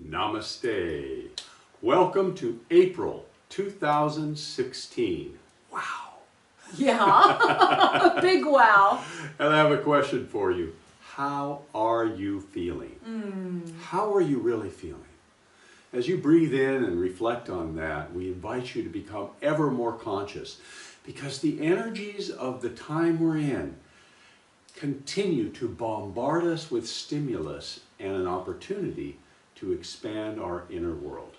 Namaste. Welcome to April 2016. Wow. Yeah, big wow. And I have a question for you. How are you feeling? How are you really feeling? As you breathe in and reflect on that, we invite you to become ever more conscious, because the energies of the time we're in continue to bombard us with stimulus and an opportunity to expand our inner world.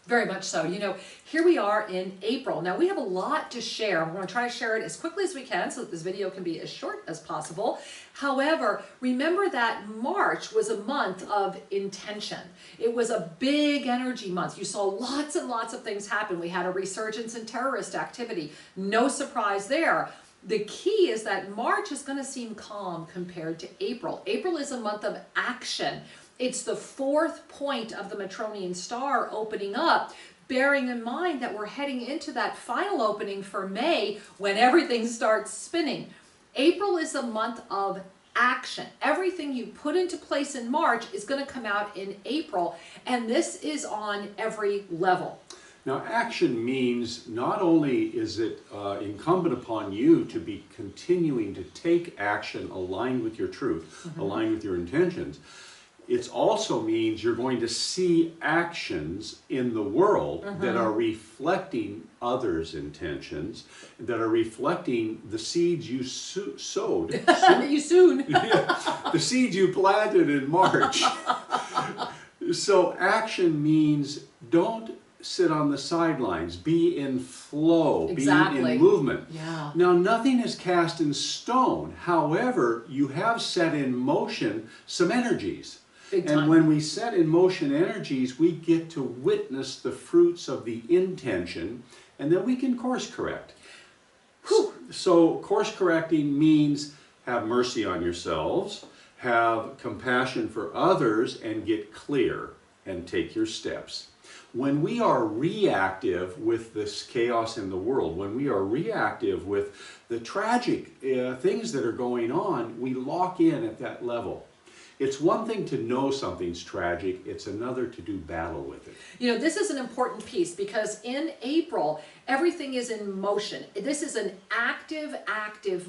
Very much so. You know, here we are in April. Now we have a lot to share. We're going to try to share it as quickly as we can so that this video can be as short as possible. However, remember that March was a month of intention. It was a big energy month. You saw lots and lots of things happen. We had a resurgence in terrorist activity. No surprise there. The key is that March is going to seem calm compared to April. April is a month of action. It's the fourth point of the Matronian star opening up, bearing in mind that we're heading into that final opening for May when everything starts spinning. April is a month of action. Everything you put into place in March is going to come out in April, and this is on every level. Now, action means not only is it incumbent upon you to be continuing to take action aligned with your truth, aligned with your intentions, it also means you're going to see actions in the world that are reflecting others' intentions, that are reflecting the seeds you sowed. The seeds you planted in March. So action means don't sit on the sidelines, be in flow, be in movement. Yeah. Now, nothing is cast in stone. However, you have set in motion some energies. And when we set in motion energies, we get to witness the fruits of the intention, and then we can course correct. Whew. So course correcting means have mercy on yourselves, have compassion for others, and get clear and take your steps. When we are reactive with this chaos in the world, when we are reactive with the tragic things that are going on, we lock in at that level. It's one thing to know something's tragic, it's another to do battle with it. You know, this is an important piece because in April, everything is in motion. This is an active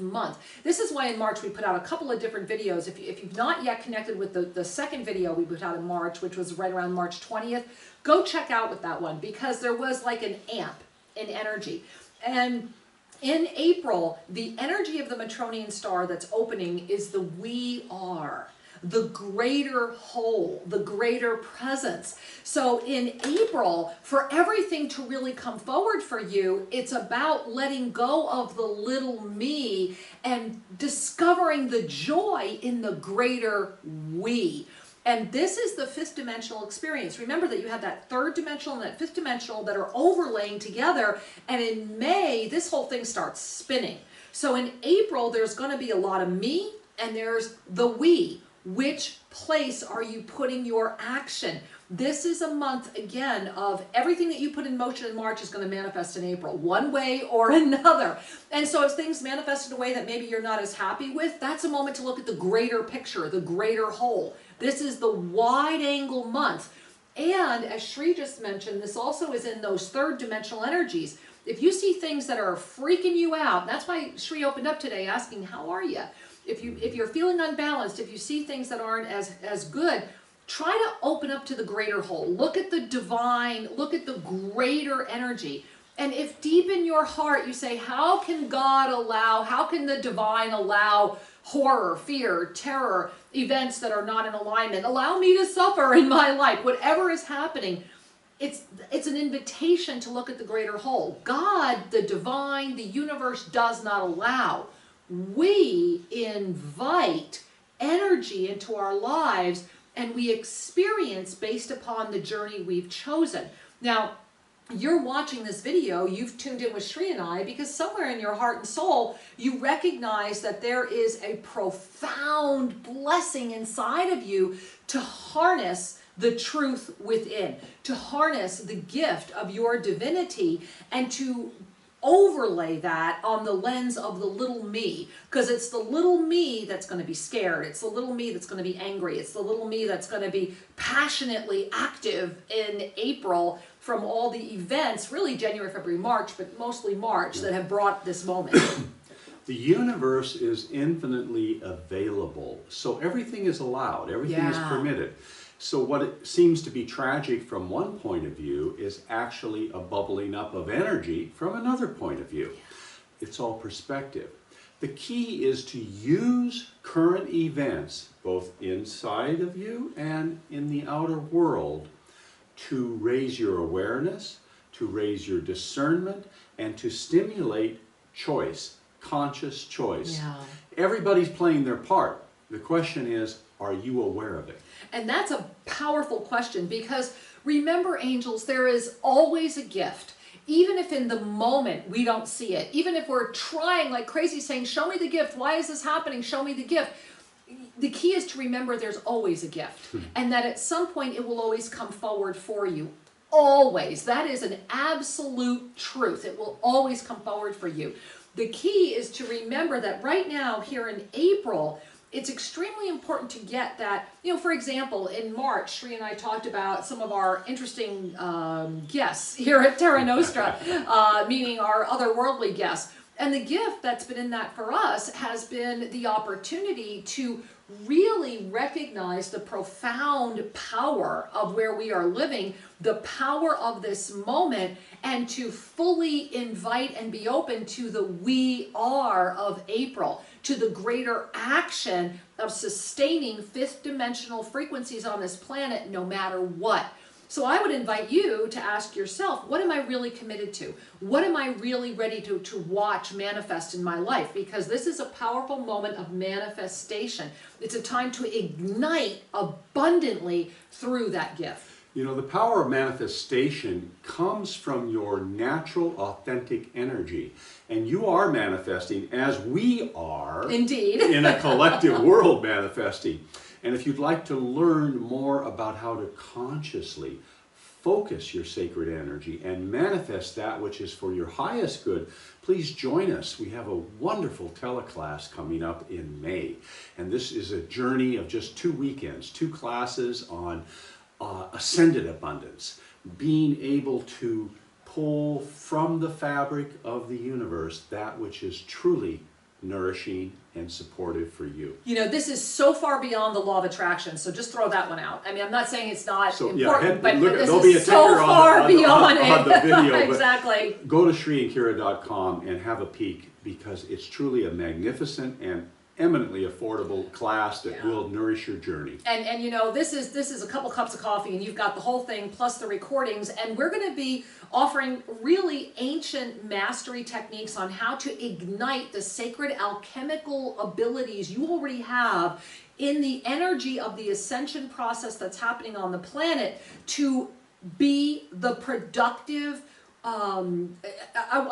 month. This is why in March we put out a couple of different videos. If you've not yet connected with the second video we put out in March, which was right around March 20th, go check out with that one because there was like an amp in energy. And in April, the energy of the Matronian star that's opening is the we are. The greater whole, the greater presence. So in April, for everything to really come forward for you, it's about letting go of the little me and discovering the joy in the greater we. And this is the fifth dimensional experience. Remember that you have that third dimensional and that fifth dimensional that are overlaying together. And in May, this whole thing starts spinning. So in April, there's going to be a lot of me and there's the we. Which place are you putting your action? This is a month, again, of everything that you put in motion in March is going to manifest in April, one way or another. And so as things manifest in a way that maybe you're not as happy with, that's a moment to look at the greater picture, the greater whole. This is the wide-angle month. And as Shri just mentioned, this also is in those third dimensional energies. If you see things that are freaking you out, and that's why Shri opened up today asking, how are you? If you're feeling unbalanced, if you see things that aren't as good, try to open up to the greater whole. Look at the divine, look at the greater energy. And if deep in your heart you say, how can God allow, how can the divine allow horror, fear, terror, events that are not in alignment, allow me to suffer in my life, whatever is happening, it's an invitation to look at the greater whole. God, the divine, the universe does not allow. We invite energy into our lives and we experience based upon the journey we've chosen. Now, you're watching this video, you've tuned in with Shri and I because somewhere in your heart and soul, you recognize that there is a profound blessing inside of you to harness the truth within, to harness the gift of your divinity and to overlay that on the lens of the little me, because it's the little me that's going to be scared. It's the little me that's going to be angry. It's the little me that's going to be passionately active in April from all the events, really January, February, March, but mostly March, that have brought this moment. The universe is infinitely available, so everything is allowed, everything is permitted. So what it seems to be tragic from one point of view is actually a bubbling up of energy from another point of view. It's all perspective. The key is to use current events, both inside of you and in the outer world, to raise your awareness, to raise your discernment, and to stimulate choice. Conscious choice. Everybody's playing their part. The question is, are you aware of it? And that's a powerful question, because remember, angels, there is always a gift. Even if in the moment we don't see it, even if we're trying like crazy saying, show me the gift, why is this happening, show me the gift. The key is to remember there's always a gift, and that at some point it will always come forward for you. Always. That is an absolute truth. It will always come forward for you. The key is to remember that right now, here in April, it's extremely important to get that, for example, in March, Sri and I talked about some of our interesting guests here at Terra Nostra, meaning our otherworldly guests. And the gift that's been in that for us has been the opportunity to really recognize the profound power of where we are living, the power of this moment, and to fully invite and be open to the we are of April, to the greater action of sustaining fifth dimensional frequencies on this planet no matter what. So I would invite you to ask yourself, what am I really committed to? What am I really ready to watch manifest in my life? Because this is a powerful moment of manifestation. It's a time to ignite abundantly through that gift. The power of manifestation comes from your natural, authentic energy. And you are manifesting as we are. Indeed. In a collective world manifesting. And if you'd like to learn more about how to consciously focus your sacred energy and manifest that which is for your highest good, please join us. We have a wonderful teleclass coming up in May. And this is a journey of just 2 weekends, 2 classes on ascended abundance, being able to pull from the fabric of the universe that which is truly nourishing and supportive for you. This is so far beyond the law of attraction, so just throw that one out. I mean, I'm not saying it's not important, but this is so far beyond it. On the video, exactly. Go to SriandKira.com and have a peek, because it's truly a magnificent and eminently affordable class that will nourish your journey. And this is a couple cups of coffee, and you've got the whole thing plus the recordings, and we're going to be offering really ancient mastery techniques on how to ignite the sacred alchemical abilities you already have in the energy of the ascension process that's happening on the planet to be the productive I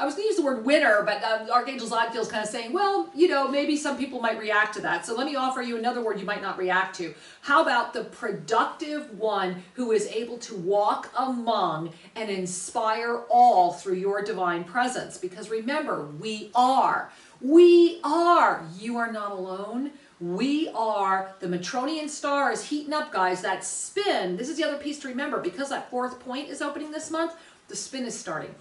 was going to use the word winner, but Archangel Zadkiel's kind of saying, well, maybe some people might react to that. So let me offer you another word you might not react to. How about the productive one who is able to walk among and inspire all through your divine presence? Because remember, we are. You are not alone. We are. The Matronian star is heating up, guys. That spin, this is the other piece to remember, because that 4th point is opening this month, the spin is starting.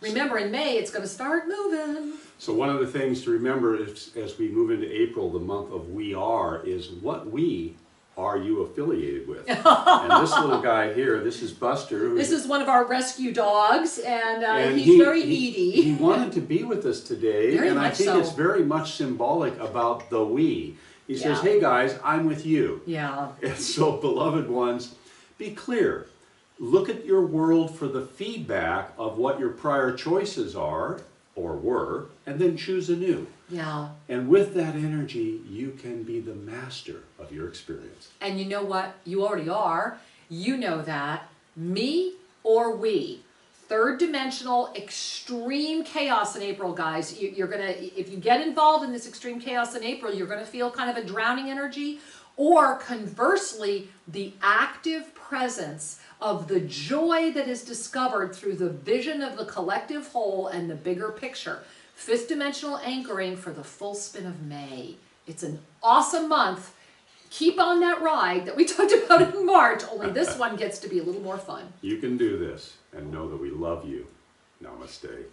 Remember, in May, it's going to start moving. So one of the things to remember is, as we move into April, the month of We Are, is what we are you affiliated with. And this little guy here, this is Buster. This is one of our rescue dogs, and he's very needy. He wanted to be with us today, and I think it's very much symbolic about the we. He says, hey guys, I'm with you. Yeah. And so, beloved ones, be clear. Look at your world for the feedback of what your prior choices are, or were, and then choose anew. Yeah. And with that energy, you can be the master of your experience. And you know what? You already are. You know that. Me or we. 3rd dimensional extreme chaos in April, guys. You're gonna, if you get involved in this extreme chaos in April, you're gonna feel kind of a drowning energy, or conversely, the active presence of the joy that is discovered through the vision of the collective whole and the bigger picture. Fifth dimensional anchoring for the full spin of May. It's an awesome month. Keep on that ride that we talked about in March, only this one gets to be a little more fun. You can do this, and know that we love you. Namaste.